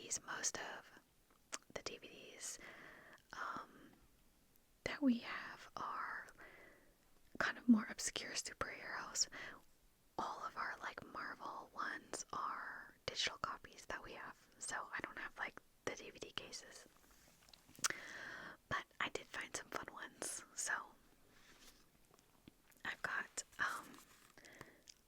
DVDs. Most of the DVDs that we have are kind of more obscure superheroes. All of our like Marvel ones are digital copies that we have, so I don't have like the DVD cases. But I did find some fun ones, so I've got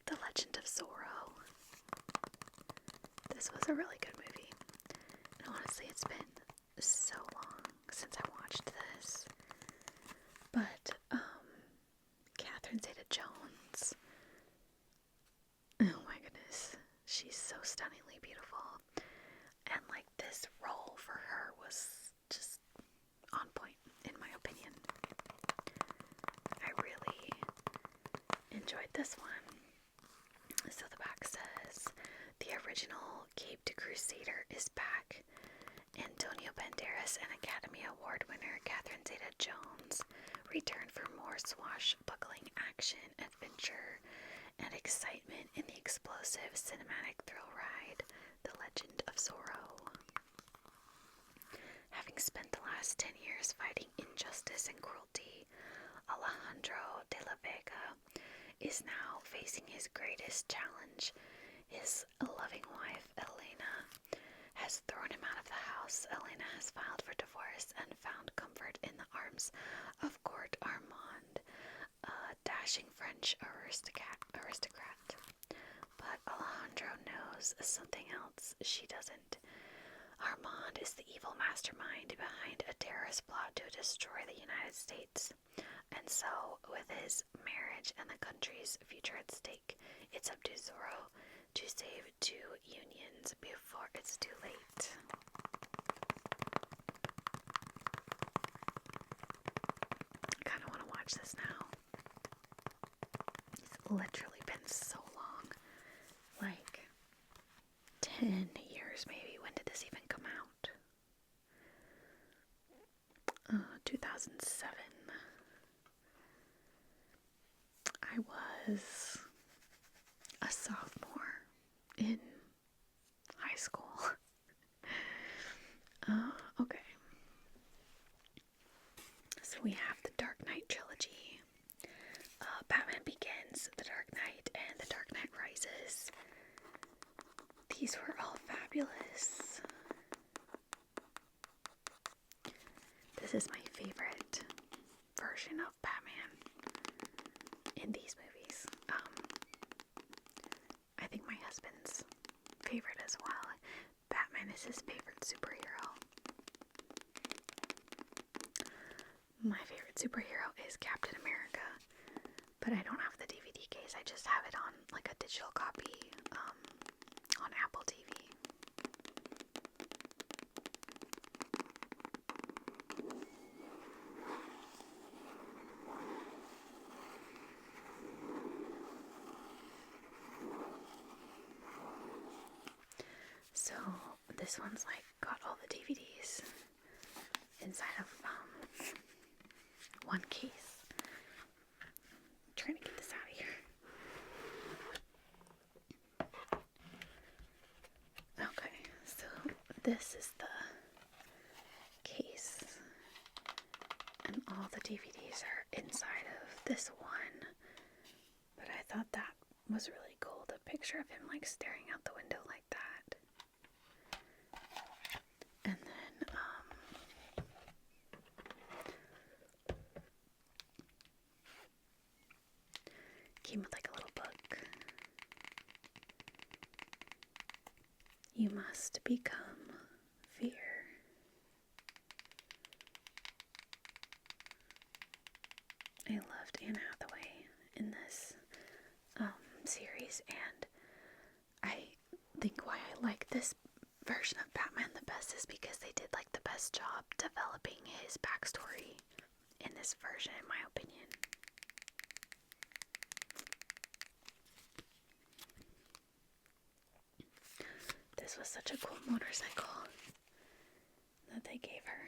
The Legend of Zorro. This was a really good movie. And honestly, it's been so long since I watched this. But, Catherine Zeta-Jones. Oh my goodness. She's so stunningly beautiful. And, like, this role for her was just on point, in my opinion. I really enjoyed this one. So the back says, the original Caped Crusader is back. Antonio Banderas and Academy Award winner Catherine Zeta-Jones returned for more swashbuckling action, adventure, and excitement in the explosive cinematic thrill ride, The Legend of Zorro. Having spent the last 10 years fighting injustice and cruelty, Alejandro de la Vega is now facing his greatest challenge. His loving wife, Elena, has thrown him out of the house. Elena has filed for divorce and found comfort in the arms of Court Armand, a dashing French aristocrat. But Alejandro knows something else she doesn't. Armand is the evil mastermind behind a terrorist plot to destroy the United States. And so, with his marriage and the country's future at stake, it's up to Zorro to save two unions before it's too late. I kind of want to watch this now. It's literally been so long. Like 10 years maybe. When did this even come out? 2007. I was a sophomore in high school. Okay. So we have the Dark Knight trilogy. Batman Begins, The Dark Knight, and The Dark Knight Rises. These were all fabulous. This is my favorite version of Batman in these movies. I think my husband's favorite as well. Batman is his favorite superhero. My favorite superhero is Captain America, but I don't have the DVD case. I just have it on like a digital copy on Apple TV. So this one's like got all the DVDs inside of one case. I'm trying to get this out of here. Okay, so this is the case, and all the DVDs are inside of this one. But I thought that was really cool, the picture of him like staring out the window like that. And then came with like a little book. You must become fear. I loved Anne Hathaway in this series, and I think why I like this version of Batman the best is because they did like the best job developing his backstory in this version, in my opinion. This was such a cool motorcycle that they gave her.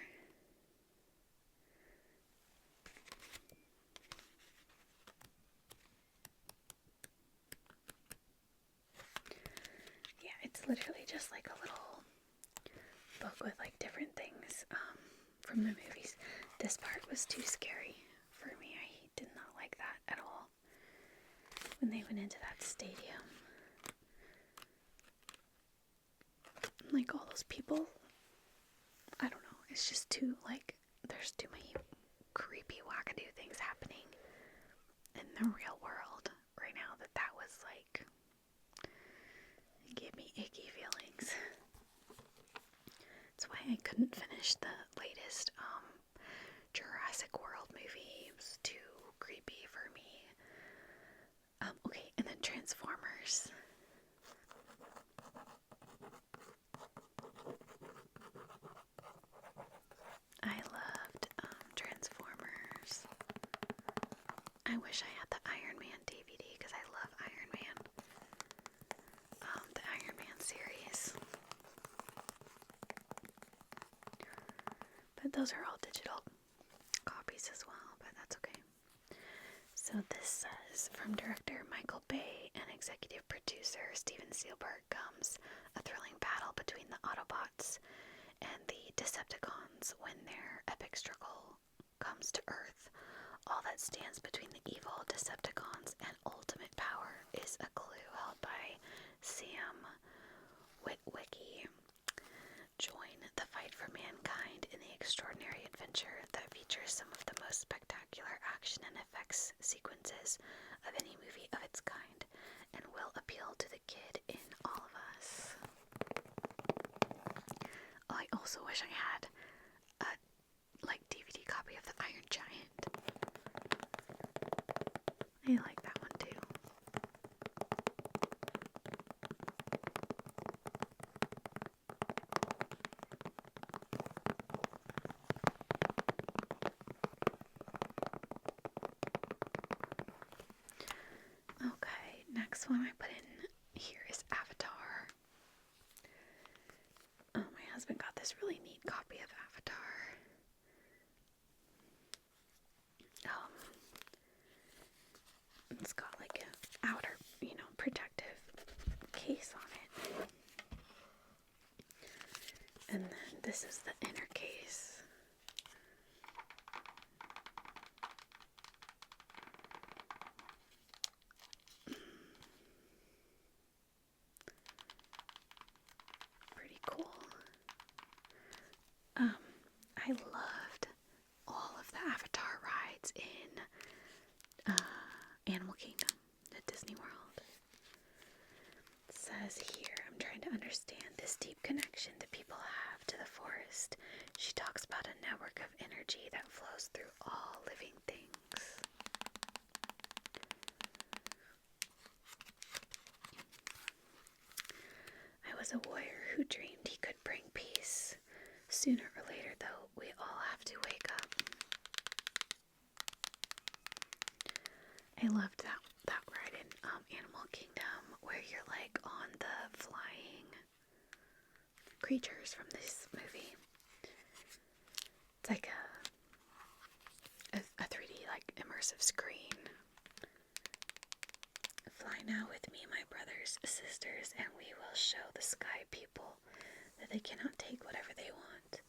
Yeah, it's literally just like a little book with like different things from the movies. This part was too scary for me. I did not like that at all. When they went into that stadium, like all those people, I don't know, it's just too, like, there's too many creepy wackadoo things happening in the real world right now that was like, it gave me icky feelings. That's why I couldn't finish the latest Jurassic World movie. It was too creepy for me. Okay, and then Transformers. I loved Transformers. I wish I had the Iron Man DVD because I love Iron Man. The Iron Man series. But those are all digital copies as well, but that's okay. So this says, from director Michael Bay and executive producer Steven Spielberg comes a thrilling battle between the Autobots and the Decepticons when their epic struggle comes to Earth. All that stands between the evil Decepticons and ultimate power is a clue held by Sam Witwicky. Join the fight for mankind in the extraordinary adventure that features some of the most spectacular action and effects sequences of any movie of its kind and will appeal to the kid in all of us. I also wish I had a DVD copy of the Iron Giant. I like that one too. Okay, next one I put in here is Avatar. Oh, my husband got this really neat copy of Avatar. It's got like an outer, protective case on it. And then this is the inner case. Pretty cool. I loved all of the Avatar rides in Animal Kingdom at Disney World. It says here, I'm trying to understand this deep connection that people have to the forest. She talks about a network of energy that flows through all living things. I was a warrior who dreamed he could bring peace. Sooner or later, though, we all have to wake up. I loved that ride in Animal Kingdom where you're like on the flying creatures from this movie. It's like a 3D like immersive screen. Fly now with me, my brothers, sisters, and we will show the sky people that they cannot take whatever they want,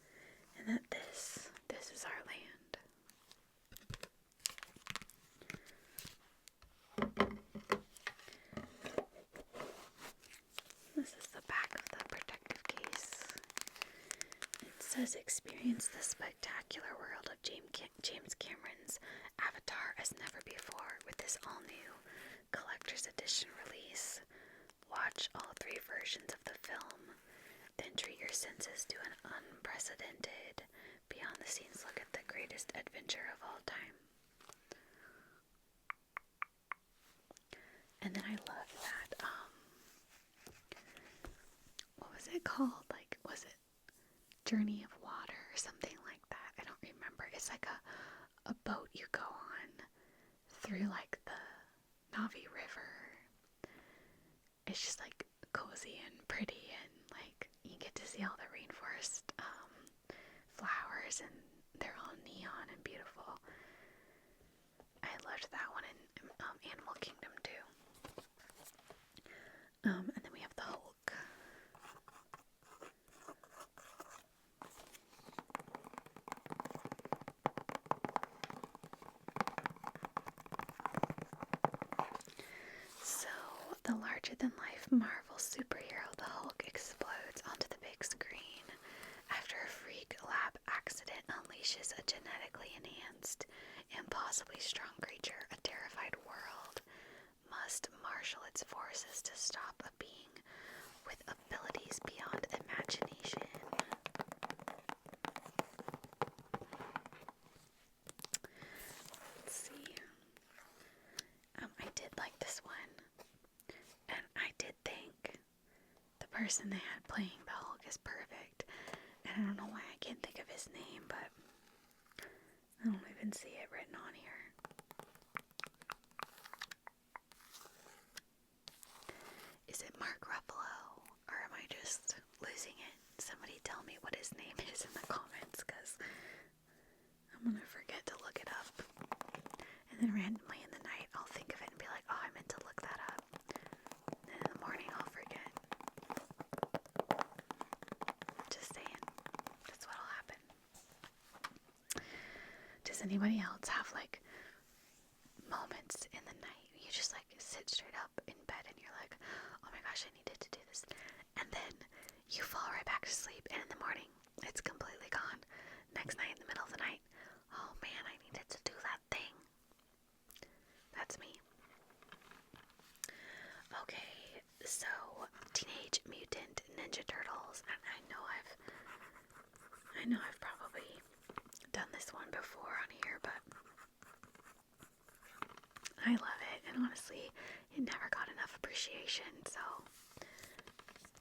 and that this is our land. This is the back of the protective case. It says, experience the spectacular world of James Cameron's Avatar as never before with this all-new collector's edition release. Watch all 3 versions of the film, then treat your senses to an unprecedented, behind-the-scenes look at the greatest adventure of all time. And then I love that, what was it called? Like, was it Journey of Water or something like that? I don't remember. It's like a boat you go on through like the Navi River. It's just like cozy and pretty, and like you get to see all the rainforest flowers, and they're all neon and beautiful. I loved that one in Animal Kingdom too. And then we have the Hulk. larger-than-life Marvel superhero, the Hulk explodes onto the big screen after a freak lab accident unleashes a genetically enhanced, impossibly strong creature. A terrified world must marshal its forces to stop a being with abilities beyond imagination. Let's see. I did like this one, and I did think the person they had playing the Hulk is perfect, and I don't know why I can't think of his name, but I don't even see it written on here. Is it Mark Ruffalo, or am I just losing it? Somebody tell me what his name is in the comments, because I'm gonna forget to look it up. And then randomly in the night, I'll think of it and be like, oh, I meant to look that up. And then in the morning, I'll forget. Just saying. That's what'll happen. Does anybody else have, like, moments in the night where you just, like, sit straight up in bed and you're like, oh my gosh, I needed to do this. And then you fall right back to sleep, and in the morning, it's completely gone. Next night, in the middle of the night, oh man, I needed to do that thing. That's me. Okay, so Teenage Mutant Ninja Turtles, and I know I've probably done this one before on here, but I love it, and honestly, it never got enough appreciation, so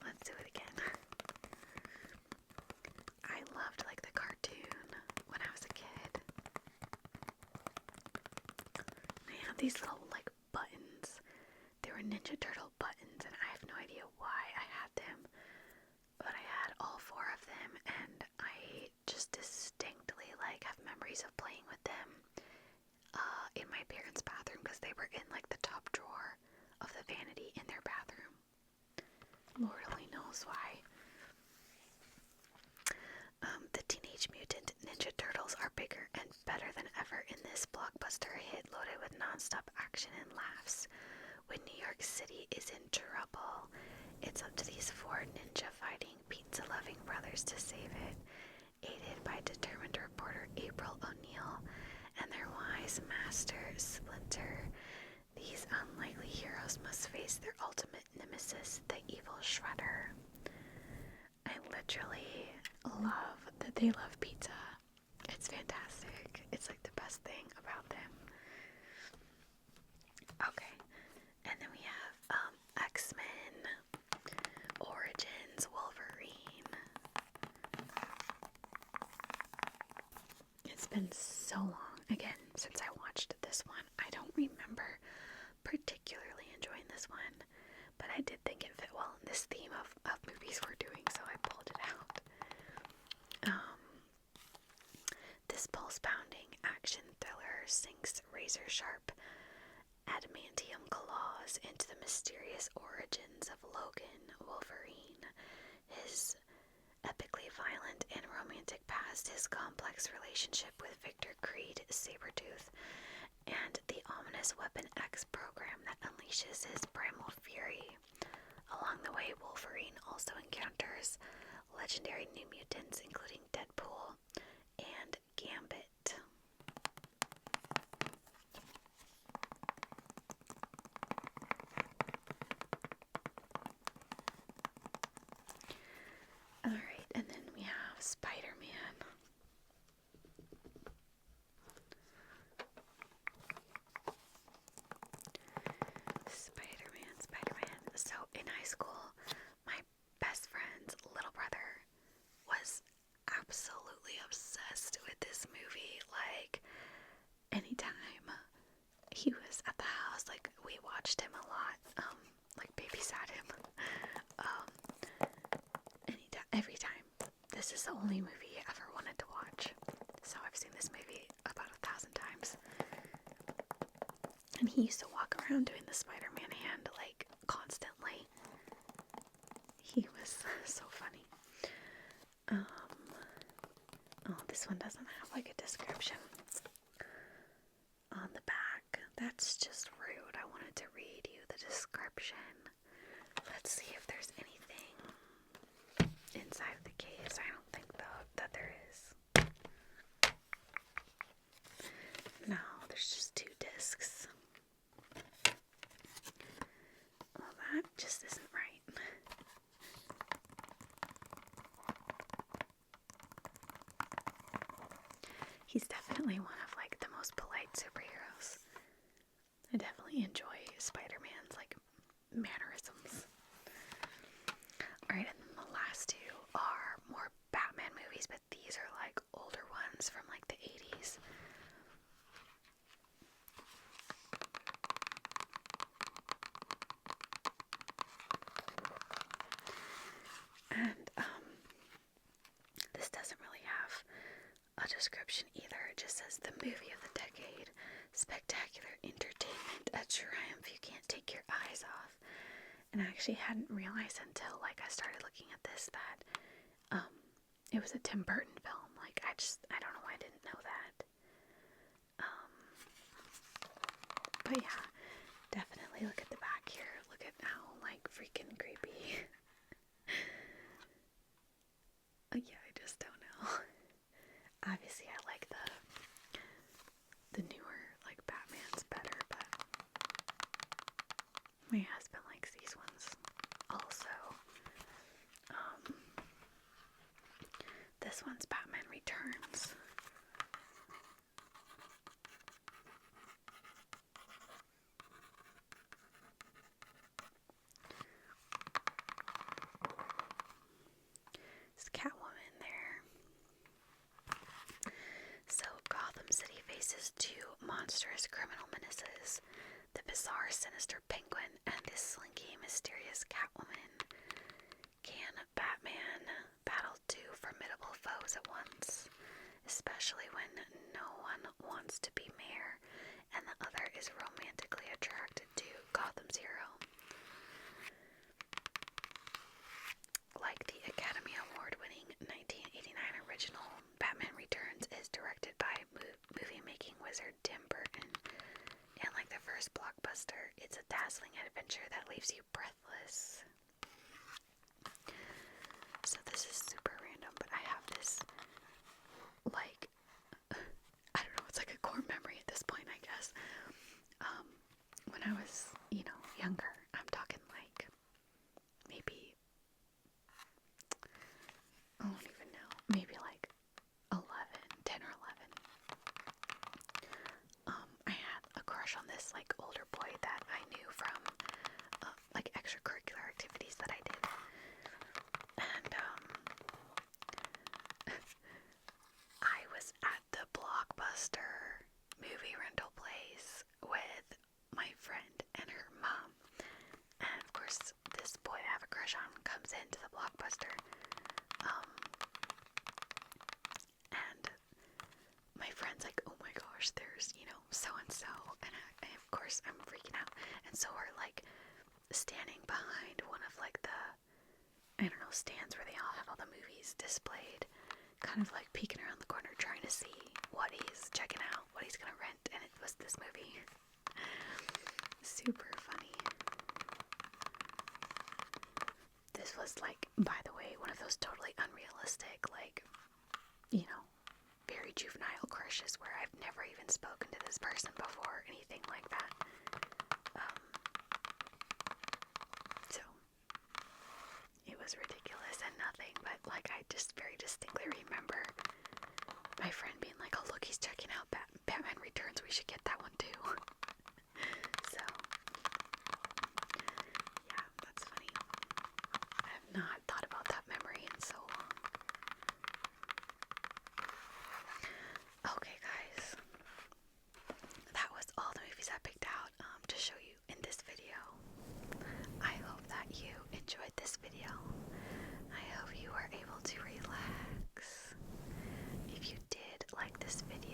let's do it again. I loved, like, the cartoon when I was a kid. They had these little, like, buttons. They were Ninja Turtle buttons, and I have no idea why I had them, but I had all 4 of them, and I just distinctly, like, have memories of playing with them in my parents' bathroom, because they were in, like, the top drawer of the vanity in their bathroom. Lord only knows why. The Teenage Mutant Ninja Turtles are bigger and better than ever in this blockbuster hit loaded with non-stop action and laughs. When New York City is in trouble, it's up to these 4 ninja-fighting, pizza-loving brothers to save it, aided by determined reporter April O'Neil and their wise master, Splinter. These unlikely heroes must face their ultimate nemesis, the evil Shredder. I literally love that they love pizza. It's fantastic. It's like the best thing about them. Okay, and then we have X-Men Origins Wolverine. It's been so long, again, since I watched this one. I don't remember particularly enjoying this one, but I did think it fit well in this theme of movies we're doing, so I pulled it out. This pulse-pounding action thriller sinks razor-sharp adamantium claws into the mysterious origins of Logan Wolverine, his epically violent and romantic past, his complex relationship with Victor Creed Sabretooth, and the ominous Weapon X program that unleashes his primal fury. Along the way, Wolverine also encounters legendary new mutants, including Deadpool and Gambit. Alright, and then we have Spider-Man. So in high school, my best friend's little brother was absolutely obsessed with this movie. Like, anytime he was at the house, like, we watched him a lot, like, babysat him, every time. This is the only movie he ever wanted to watch, so I've seen this movie about 1,000 times. And he used to walk around doing the Spider-Man hand, like, constantly. He was so funny. Oh, this one doesn't have, like, a description on the back. That's just rude. I wanted to read you the description. Let's see if there's anything inside of the case. I don't think though that there is. No, there's just 2 discs. Well, that just isn't right. He's definitely one of like the most polite superheroes. I definitely enjoy Spider-Man's like mannerisms. Alright, and then the last 2 are more Batman movies, but these are like older ones from like the 80s. And this doesn't really have a description either. It just says the movie of the decade, spectacular entertainment, a triumph you can't take your eyes off. And I actually hadn't realized until like I started looking at this that it was a Tim Burton film. Like I don't know why I didn't know that. But yeah, definitely look at the back here. Look at how like freaking creepy. Yeah, I just don't know. Obviously I like the newer like Batmans better, but my husband likes these ones also. This one's Batman Returns. There's Catwoman there. So Gotham City faces 2 monstrous criminal menaces, the bizarre, sinister Penguin and the slinky, mysterious Catwoman. Can Batman battle 2 formidable foes at once, especially when no one wants to be mayor and the other is romantically attracted to Gotham's hero? Like the Academy Award-winning 1989 original, Batman Returns is directed by movie-making wizard Tim Burton. And like the first blockbuster, it's a dazzling adventure that leaves you breathless. So this is super random, but I have this, like, I don't know, it's like a core memory at this point, I guess. When I was, younger, I'm talking like, maybe, I don't even know, maybe like 10 or 11. I had a crush on this, like, older boy that I knew from, like, extracurricular activities that I did. And, I was at the Blockbuster movie rental place with my friend and her mom. And, of course, this boy I have a crush on comes into the Blockbuster. And my friend's like, oh my gosh, there's, so-and-so. And of course, I'm freaking out. And so we're, like, standing behind one of, like, the, I don't know, stands where they all have all the movies displayed. Kind of, like, peeking around the corner trying to see what he's checking out, what he's gonna rent. And it was this movie. Super funny. This was, like, by the way, one of those totally unrealistic, like, very juvenile crushes where I've never even spoken to this person before, anything like that. So, it was ridiculous and nothing, but, like, I just very distinctly remember my friend being like, oh, look, he's checking out Batman Returns, we should get that one too. So, yeah, that's funny. I have not thought about that memory in so long. Okay, guys, that was all the movies I picked out to show you in this video. I hope that you enjoyed this video. I hope you were able to relax. If you did like this video,